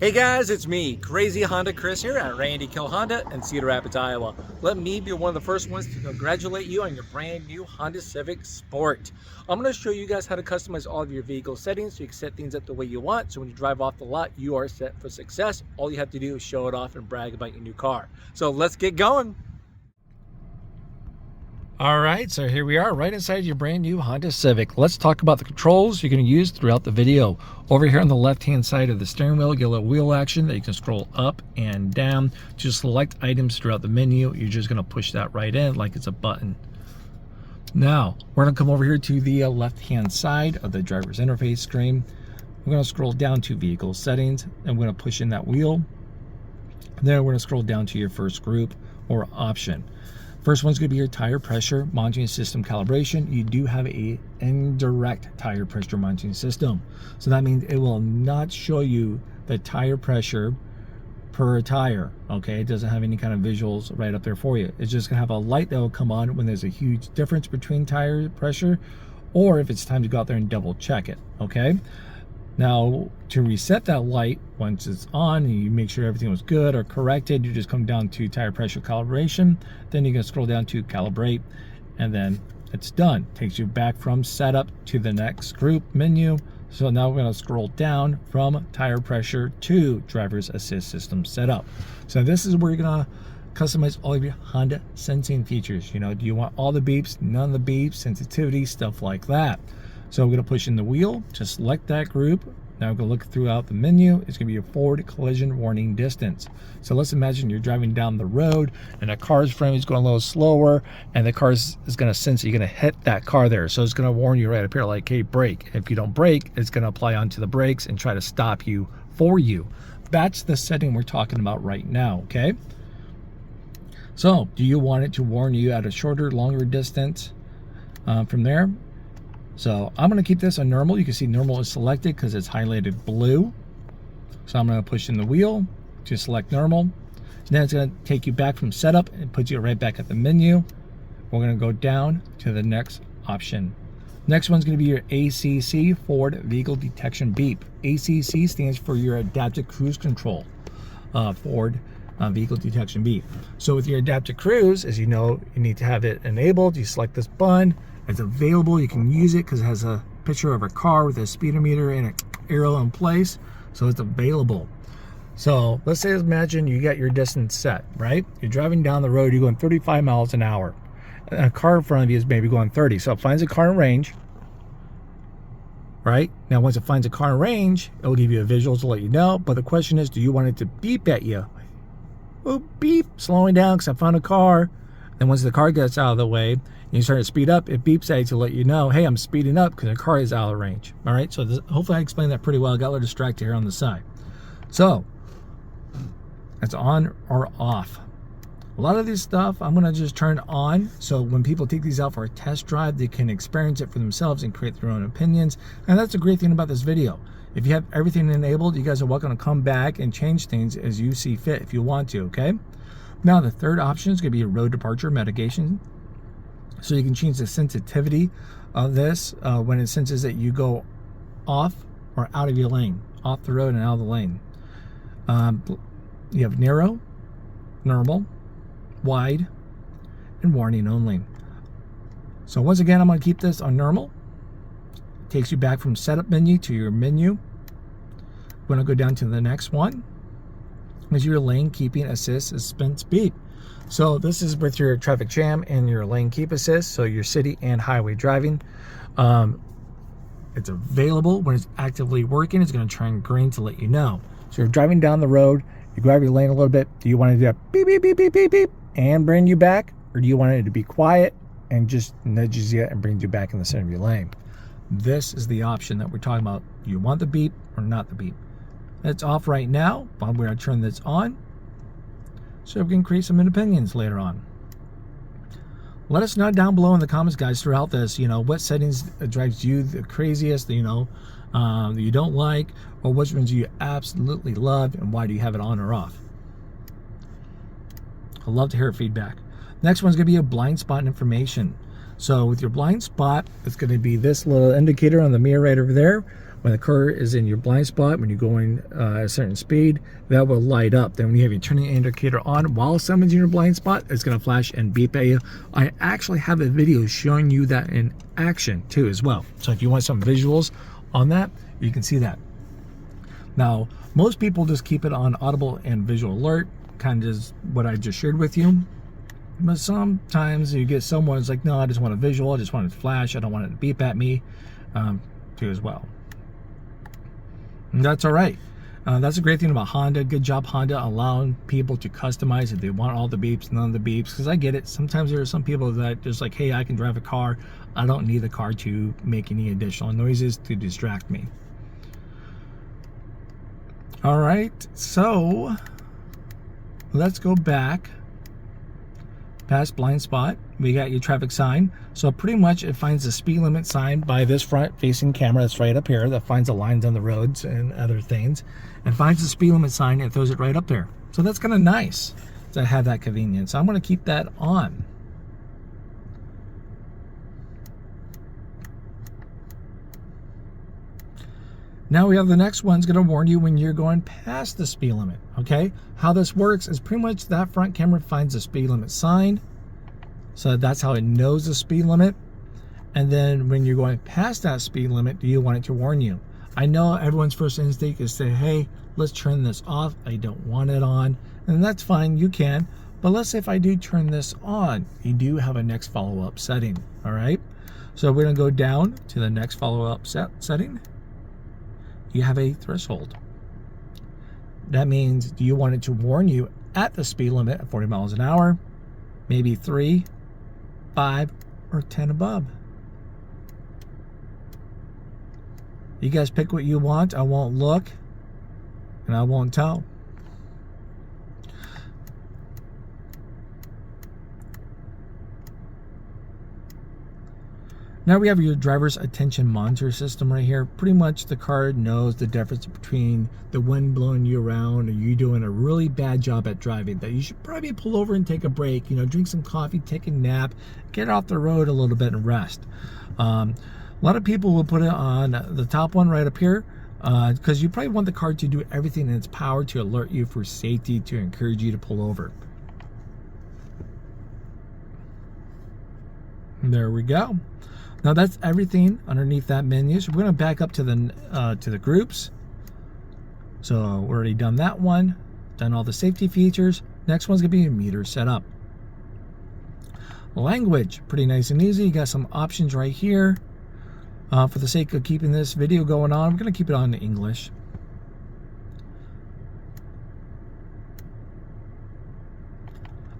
Hey guys, it's me, Crazy Honda Chris here at Randy Kill Honda in Cedar Rapids, Iowa. Let me be one of the first ones to congratulate you on your brand new Honda Civic Sport. I'm going to show you guys how to customize all of your vehicle settings so you can set things up the way you want. So when you drive off the lot, you are set for success. All you have to do is show it off and brag about your new car. So let's get going. All right, so here we are right inside your brand new Honda Civic. Let's talk about the controls you're going to use throughout the video. Over here on the left-hand side of the steering wheel, you get a little wheel action that you can scroll up and down to select items throughout the menu. You're just going to push that right in like it's a button. Now, we're going to come over here to the left-hand side of the driver's interface screen. We're going to scroll down to vehicle settings, and we're going to push in that wheel. Then we're going to scroll down to your first group or option. First one's going to be your tire pressure monitoring system calibration. You do have a indirect tire pressure monitoring system. So that means it will not show you the tire pressure per tire. Okay, it doesn't have any kind of visuals right up there for you. It's just going to have a light that will come on when there's a huge difference between tire pressure, or if it's time to go out there and double check it. Okay. Now, to reset that light, once it's on and you make sure everything was good or corrected, you just come down to tire pressure calibration. Then you can scroll down to Calibrate, and then it's done. Takes you back from setup to the next group menu. So now we're going to scroll down from tire pressure to driver's assist system setup. So this is where you're going to customize all of your Honda sensing features. You know, do you want all the beeps, none of the beeps, sensitivity, stuff like that. So we're going to push in the wheel to select that group. Now we're going to look throughout the menu. It's going to be your forward collision warning distance. So let's imagine you're driving down the road and a car's frame is going a little slower, and the car is going to sense that you're going to hit that car there. So it's going to warn you right up here like, hey, brake. If you don't brake, it's going to apply onto the brakes and try to stop you for you. That's the setting we're talking about right now, okay? So do you want it to warn you at a shorter, longer distance from there? So I'm going to keep this on normal. You can see normal is selected because it's highlighted blue. So I'm going to push in the wheel to select normal. Then it's going to take you back from setup and put you right back at the menu. We're going to go down to the next option. Next one's going to be your ACC, forward vehicle detection beep. ACC stands for your adaptive cruise control, forward vehicle detection beep. So with your adaptive cruise, as you know, you need to have it enabled. You select this button. It's available. You can use it because it has a picture of a car with a speedometer and an arrow in place, so it's available. So let's say, imagine you got your distance set, right? You're driving down the road, you're going 35 miles an hour, and a car in front of you is maybe going 30. So it finds a car in range, right? Now once it finds a car in range, it will give you a visual to let you know, but the question is, do you want it to beep at you? Oh, beep, slowing down because I found a car. And once the car gets out of the way, you start to speed up, it beeps at you to let you know, hey, I'm speeding up because the car is out of range. All right, so hopefully I explained that pretty well. I got a little distracted here on the side. So that's on or off. A lot of this stuff I'm going to just turn on, so when people take these out for a test drive, they can experience it for themselves and create their own opinions. And that's the great thing about this video. If you have everything enabled, you guys are welcome to come back and change things as you see fit if you want to, okay? Now the third option is going to be a road departure mitigation. So you can change the sensitivity of this when it senses that you go off or out of your lane, off the road and out of the lane. You have narrow, normal, wide, and warning only. So once again, I'm going to keep this on normal. Takes you back from setup menu to your menu. We're going to go down to the next one. Is your lane keeping assist suspense beep. So this is with your traffic jam and your lane keep assist, so your city and highway driving. It's available when it's actively working. It's going to turn green to let you know. So you're driving down the road, you grab your lane a little bit. Do you want it to do a beep, beep, beep, beep, beep, beep and bring you back? Or do you want it to be quiet and just nudges you and brings you back in the center of your lane? This is the option that we're talking about. Do you want the beep or not the beep? It's off right now, but I'm going to turn this on so we can create some opinions later on. Let us know down below in the comments, guys, throughout this, you know, what settings drives you the craziest, you know, that you don't like, or which ones you absolutely love, and why do you have it on or off? I'd love to hear feedback. Next one's going to be a blind spot information. So with your blind spot, it's going to be this little indicator on the mirror right over there. When the car is in your blind spot, when you're going at a certain speed, that will light up. Then when you have your turning indicator on while someone's in your blind spot, it's going to flash and beep at you. I actually have a video showing you that in action too as well. So if you want some visuals on that, you can see that. Now, most people just keep it on Audible and visual alert, kind of just what I just shared with you. But sometimes you get someone who's like, no, I just want a visual, I just want it to flash, I don't want it to beep at me too as well. And that's all right. That's a great thing about Honda. Good job, Honda, allowing people to customize if they want all the beeps, none of the beeps. Because I get it. Sometimes there are some people that just like, hey, I can drive a car. I don't need the car to make any additional noises to distract me. All right, so let's go back past blind spot. We got your traffic sign. So pretty much it finds the speed limit sign by this front facing camera that's right up here that finds the lines on the roads and other things, and finds the speed limit sign and throws it right up there. So that's kind of nice to have that convenience. I'm going to keep that on. Now we have the next one's going to warn you when you're going past the speed limit. Okay, how this works is pretty much that front camera finds the speed limit sign, so that's how it knows the speed limit. And then when you're going past that speed limit, do you want it to warn you? I know everyone's first instinct is to say, hey, let's turn this off, I don't want it on, and that's fine, you can. But let's say if I do turn this on, you do have a next follow-up setting. All right, so we're going to go down to the next follow-up setting. You have a threshold. That means, do you want it to warn you at the speed limit of 40 miles an hour, maybe 3, 5, or 10 above? You guys pick what you want. I won't look, and I won't tell. Now we have your driver's attention monitor system right here. Pretty much the car knows the difference between the wind blowing you around or you doing a really bad job at driving, that you should probably pull over and take a break, you know, drink some coffee, take a nap, get off the road a little bit and rest. A lot of people will put it on the top one right up here because you probably want the car to do everything in its power to alert you for safety, to encourage you to pull over. And there we go. Now that's everything underneath that menu. So we're going to back up to the groups. So we're already done that one, done all the safety features. Next one's going to be your meter setup. Language, pretty nice and easy. You got some options right here. For the sake of keeping this video going on, we're going to keep it on English.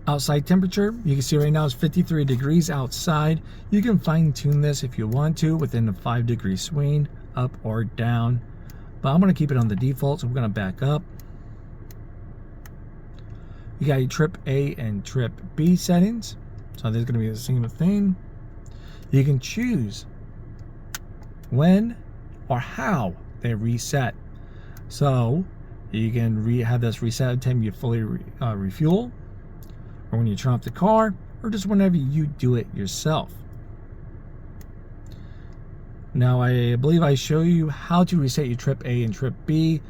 Outside temperature, you can see right now it's 53 degrees outside. You can fine tune this if you want to within a 5-degree swing, up or down. But I'm going to keep it on the default, so we're going to back up. You got your trip A and trip B settings. So this is going to be the same thing. You can choose when or how they reset. So you can have this reset every time you fully refuel, or when you turn off the car, or just whenever you do it yourself. Now, I believe I show you how to reset your trip A and trip B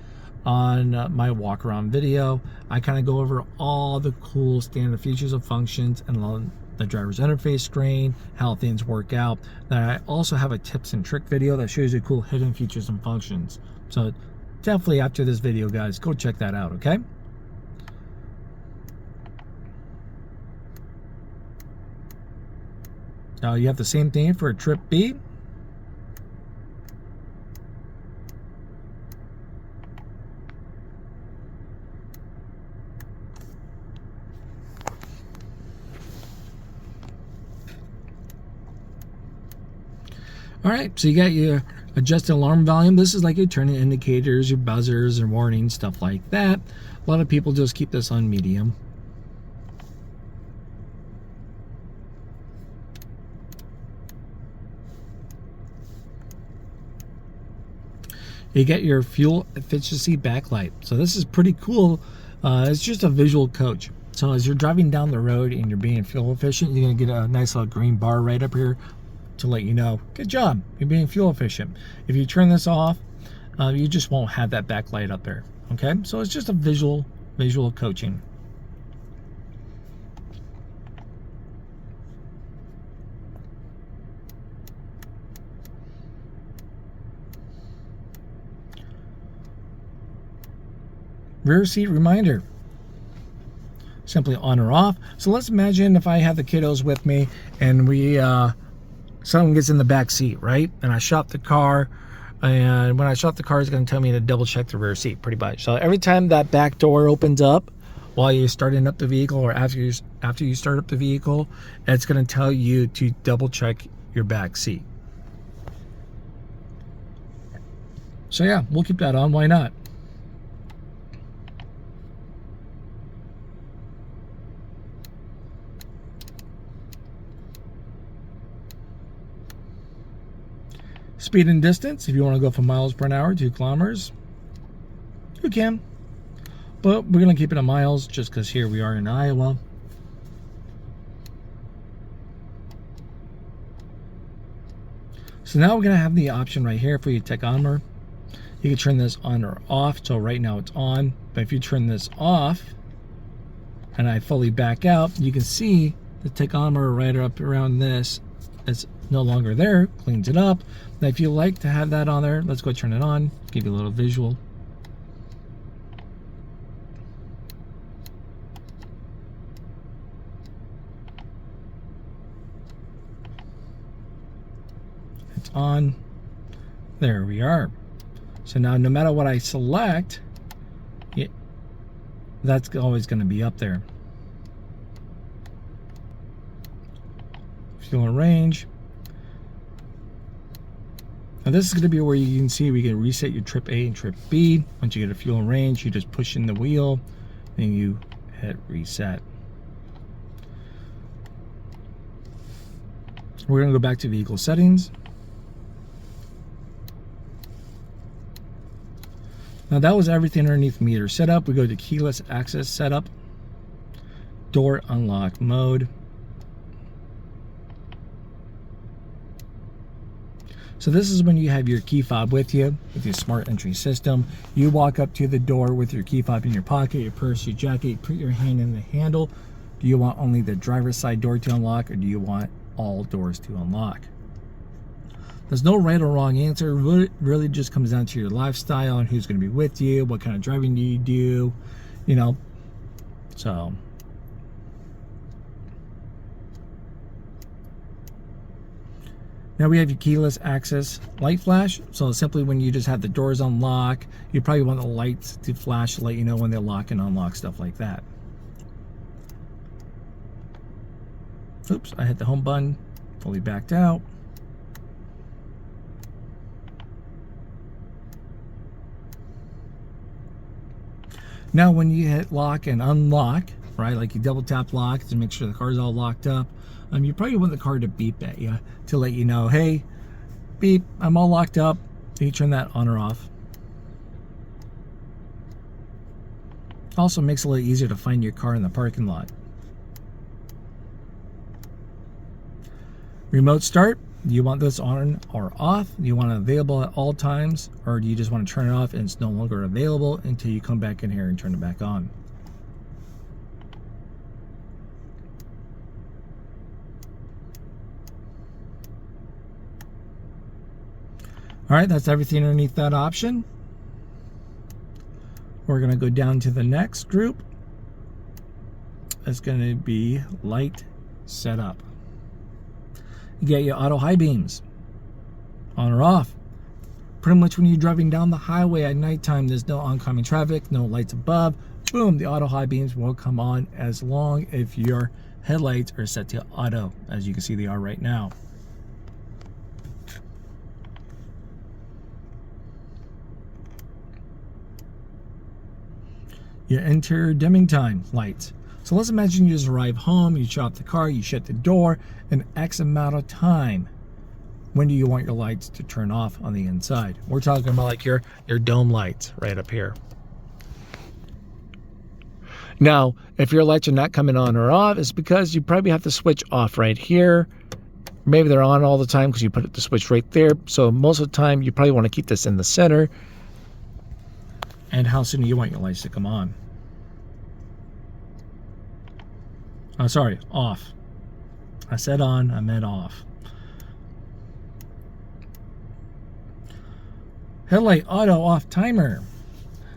on my walk around video. I kind of go over all the cool standard features and functions and the driver's interface screen, how things work out. Then I also have a tips and trick video that shows you cool hidden features and functions. So definitely after this video, guys, go check that out, okay? Now you have the same thing for trip B. All right, so you got your adjusted alarm volume. This is like your turning indicators, your buzzers and warnings, stuff like that. A lot of people just keep this on medium. You get your fuel efficiency backlight. So this is pretty cool. It's just a visual coach. So as you're driving down the road and you're being fuel efficient, you're gonna get a nice little green bar right up here to let you know, good job, you're being fuel efficient. If you turn this off, you just won't have that backlight up there. Okay, so it's just a visual coaching. Rear seat reminder, simply on or off. So let's imagine if I have the kiddos with me and someone gets in the back seat, right? And I shop the car, and when I shop the car, it's going to tell me to double check the rear seat, pretty much. So every time that back door opens up while you're starting up the vehicle, or after you start up the vehicle, it's going to tell you to double check your back seat. So yeah, we'll keep that on. Why not? Speed and distance, if you want to go from miles per hour to kilometers, you can. But we're going to keep it in miles just because here we are in Iowa. So now we're going to have the option right here for your tachometer. You can turn this on or off. So right now it's on. But if you turn this off and I fully back out, you can see the tachometer right up around this. It's no longer there, cleans it up. Now if you like to have that on there, let's go turn it on, give you a little visual. It's on. There we are. So now no matter what I select, that's always going to be up there. Fuel and range. Now this is going to be where you can see we can reset your trip A and trip B. Once you get a fuel and range, you just push in the wheel and you hit reset. We're going to go back to vehicle settings. Now that was everything underneath meter setup. We go to keyless access setup, door unlock mode. So this is when you have your key fob with you, with your smart entry system. You walk up to the door with your key fob in your pocket, your purse, your jacket, put your hand in the handle. Do you want only the driver's side door to unlock, or do you want all doors to unlock? There's no right or wrong answer. It really just comes down to your lifestyle and who's going to be with you, what kind of driving do you do, you know. So now we have your keyless access light flash. So simply when you just have the doors unlock, you probably want the lights to flash to let you know when they lock and unlock, stuff like that. Oops, I hit the home button, fully backed out. Now when you hit lock and unlock, right, like you double tap lock to make sure the car's all locked up, you probably want the car to beep at you to let you know, hey, beep, I'm all locked up. You turn that on or off. Also makes it a little easier to find your car in the parking lot. Remote start, do you want this on or off? Do you want it available at all times, or do you just want to turn it off and it's no longer available until you come back in here and turn it back on? All right, that's everything underneath that option. We're going to go down to the next group. It's going to be light setup. You get your auto high beams on or off. Pretty much when you're driving down the highway at nighttime, there's no oncoming traffic, no lights above, boom, the auto high beams will come on as long as your headlights are set to auto, as you can see they are right now. Your interior dimming time lights. So let's imagine you just arrive home, you shut off the car, you shut the door, an X amount of time. When do you want your lights to turn off on the inside? We're talking about like your dome lights right up here. Now, if your lights are not coming on or off, it's because you probably have to switch off right here. Maybe they're on all the time because you put the switch right there. So most of the time, you probably want to keep this in the center. And how soon do you want your lights to come on? Oh, sorry, off. I said on, I meant off. Headlight auto off timer.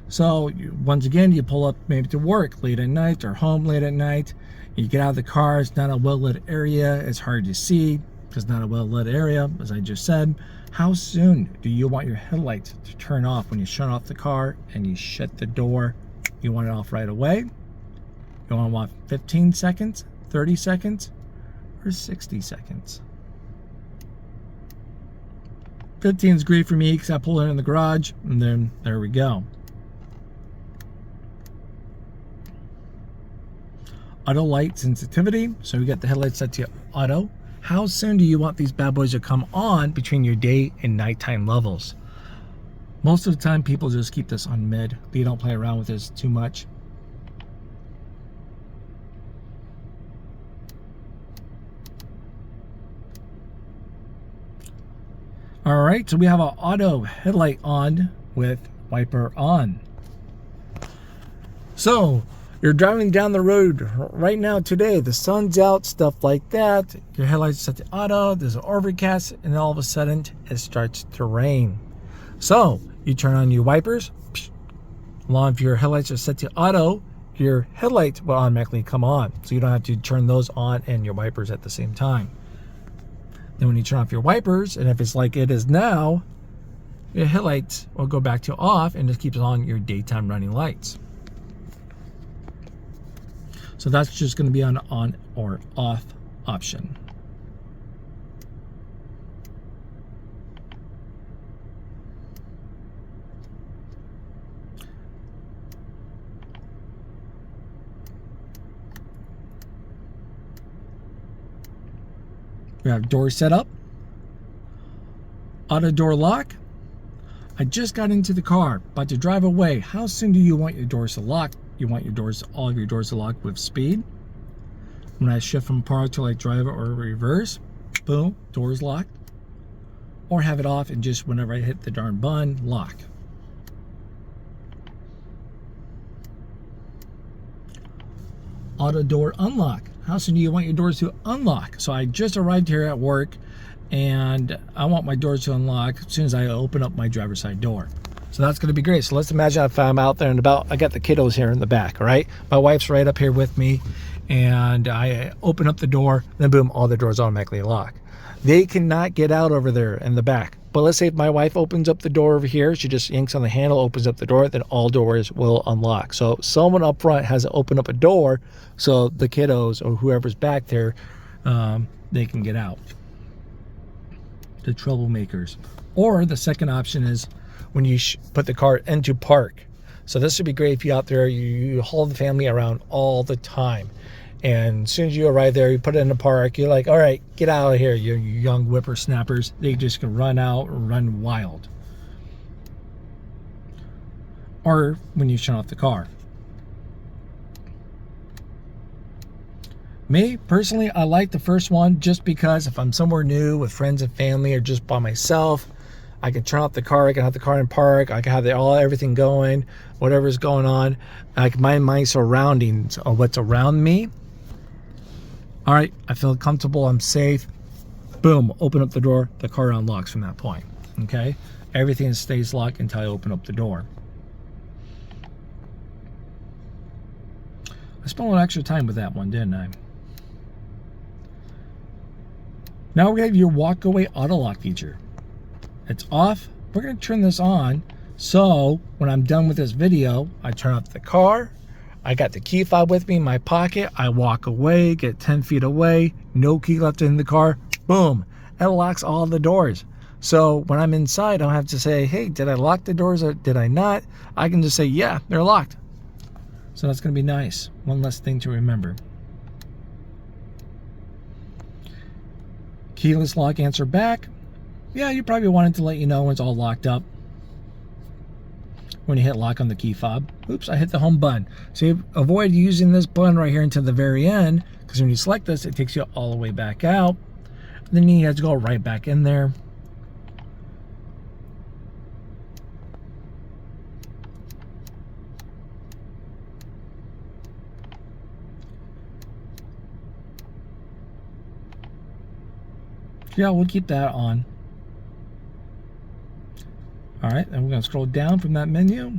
So once again, you pull up maybe to work late at night or home late at night. You get out of the car, it's not a well-lit area, it's hard to see. It's not a well-lit area, as I just said. How soon do you want your headlights to turn off when you shut off the car and you shut the door? You want it off right away? You want 15 seconds, 30 seconds, or 60 seconds? 15 is great for me because I pull it in the garage, and then there we go. Auto light sensitivity. So we got the headlights set to auto. How soon do you want these bad boys to come on between your day and nighttime levels? Most of the time, people just keep this on mid. They don't play around with this too much. All right, so we have an auto headlight on with wiper on. So you're driving down the road right now today, the sun's out, stuff like that. Your headlights set to auto, there's an overcast, and all of a sudden it starts to rain. So you turn on your wipers. Along if your headlights are set to auto, your headlights will automatically come on. So you don't have to turn those on and your wipers at the same time. Then when you turn off your wipers, and if it's like it is now, your headlights will go back to off and just keeps on your daytime running lights. So that's just going to be an on or off option. We have door setup, auto door lock. I just got into the car, about to drive away. How soon do you want your doors to lock? You want your doors, all of your doors to lock with speed. When I shift from park to like drive or reverse, boom, doors locked. Or have it off and just whenever I hit the darn button, lock. Auto door unlock. How soon do you want your doors to unlock? So I just arrived here at work and I want my doors to unlock as soon as I open up my driver's side door. So that's going to be great. So let's imagine if I'm out there and about, I got the kiddos here in the back, all right? My wife's right up here with me and I open up the door, then boom, all the doors automatically lock. They cannot get out over there in the back. But let's say if my wife opens up the door over here, she just yanks on the handle, opens up the door, then all doors will unlock. So someone up front has to open up a door so the kiddos or whoever's back there, they can get out. The troublemakers. Or the second option is when you put the car into park. So this would be great if you're out there, you haul the family around all the time. And as soon as you arrive there, you put it in the park, you're like, all right, get out of here, you young whippersnappers. They just can run out and run wild. Or when you shut off the car. Me, personally, I like the first one just because if I'm somewhere new with friends and family or just by myself, I can turn off the car, I can have the car in park, I can have everything going, whatever's going on. I can mind my surroundings of what's around me. All right, I feel comfortable, I'm safe. Boom, open up the door, the car unlocks from that point, okay? Everything stays locked until I open up the door. I spent a little extra time with that one, didn't I? Now we're gonna have your walk away auto lock feature. It's off, we're gonna turn this on. So when I'm done with this video, I turn off the car, I got the key fob with me in my pocket, I walk away, get 10 feet away, no key left in the car, boom, it locks all the doors. So when I'm inside, I don't have to say, hey, did I lock the doors or did I not? I can just say, yeah, they're locked. So that's gonna be nice. One less thing to remember. Keyless lock answer back. Yeah, you probably wanted to let you know when it's all locked up. When you hit lock on the key fob. Oops, I hit the home button. So you avoid using this button right here until the very end, because when you select this, it takes you all the way back out. And then you have to go right back in there. Yeah, we'll keep that on. All right, and we're going to scroll down from that menu.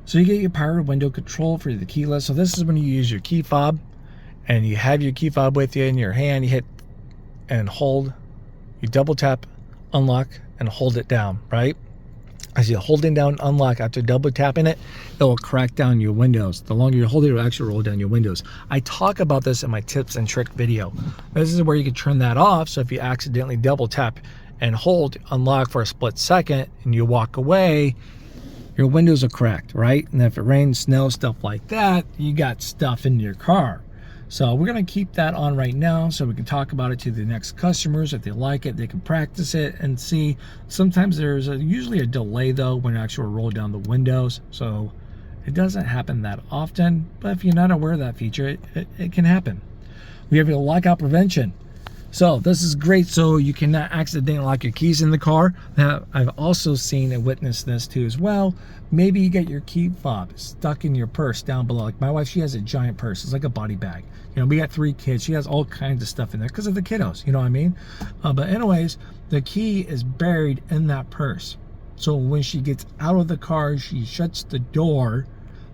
So you get your power window control for the keyless. So this is when you use your key fob, and you have your key fob with you in your hand. You hit and hold, you double tap, unlock, and hold it down, right? As you're holding down unlock, after double tapping it, it will crack down your windows. The longer you hold it, it will actually roll down your windows. I talk about this in my tips and trick video. This is where you can turn that off. So if you accidentally double tap and hold unlock for a split second and you walk away, your windows are cracked, right? And if it rains, snow, stuff like that, you got stuff in your car. So we're going to keep that on right now so we can talk about it to the next customers. If they like it, they can practice it and see. Sometimes there's usually a delay though when you actually roll down the windows. So it doesn't happen that often, but if you're not aware of that feature, it can happen. We have your lockout prevention. So this is great, so you cannot accidentally lock your keys in the car. Now, I've also seen and witnessed this too as well. Maybe you get your key fob stuck in your purse down below. Like my wife, she has a giant purse. It's like a body bag. You know, we got 3 kids. She has all kinds of stuff in there because of the kiddos. You know what I mean? But anyways, the key is buried in that purse. So when she gets out of the car, she shuts the door.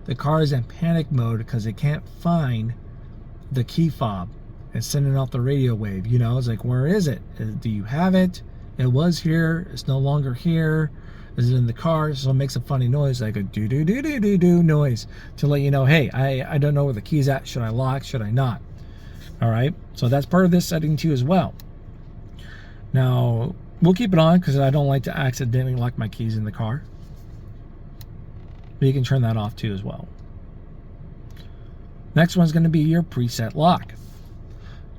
The car is in panic mode because it can't find the key fob. It's sending out the radio wave, you know. It's like, where is it? Do you have it? It was here. It's no longer here. Is it in the car? So it makes a funny noise, like a do-do-do-do-do-do noise to let you know, hey, I don't know where the key's at. Should I lock? Should I not? All right. So that's part of this setting too as well. Now, we'll keep it on because I don't like to accidentally lock my keys in the car. But you can turn that off too as well. Next one's going to be your preset lock.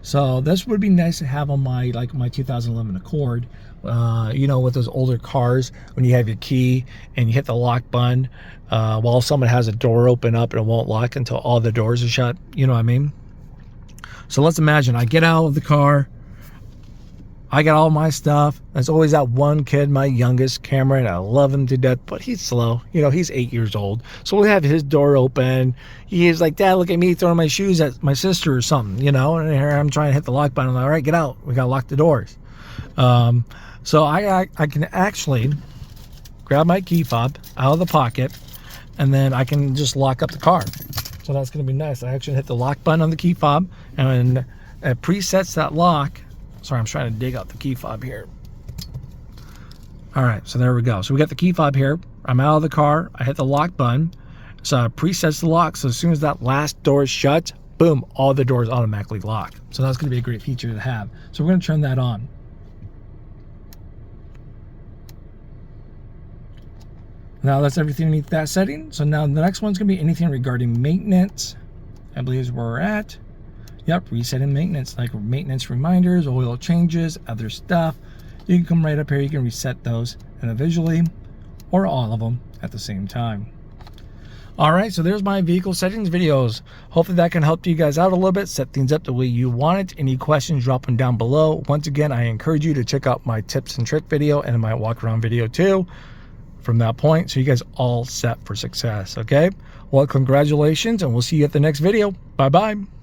So this would be nice to have on my 2011 Accord, you know, with those older cars, when you have your key and you hit the lock button while someone has a door open up and it won't lock until all the doors are shut. You know what I mean? So let's imagine I get out of the car. I got all my stuff. There's always that one kid, my youngest, Cameron. I love him to death, but he's slow. You know, he's 8 years old. So we'll have his door open. He's like, Dad, look at me throwing my shoes at my sister or something, you know. And here I'm trying to hit the lock button. I'm like, all right, get out. We got to lock the doors. So I can actually grab my key fob out of the pocket, and then I can just lock up the car. So that's going to be nice. I actually hit the lock button on the key fob, and it presets that lock. Sorry, I'm trying to dig out the key fob here. All right, so there we go. So we got the key fob here. I'm out of the car. I hit the lock button. So it presets the lock. So as soon as that last door is shut, boom, all the doors automatically lock. So that's going to be a great feature to have. So we're going to turn that on. Now that's everything underneath that setting. So now the next one's going to be anything regarding maintenance. I believe is where we're at. Yep, resetting maintenance, like maintenance reminders, oil changes, other stuff. You can come right up here, you can reset those individually or all of them at the same time. All right, so there's my vehicle settings videos. Hopefully that can help you guys out a little bit, set things up the way you want it. Any questions, drop them down below. Once again, I encourage you to check out my tips and trick video and my walk around video too from that point, so you guys all set for success, okay? Well, congratulations, and we'll see you at the next video. Bye-bye.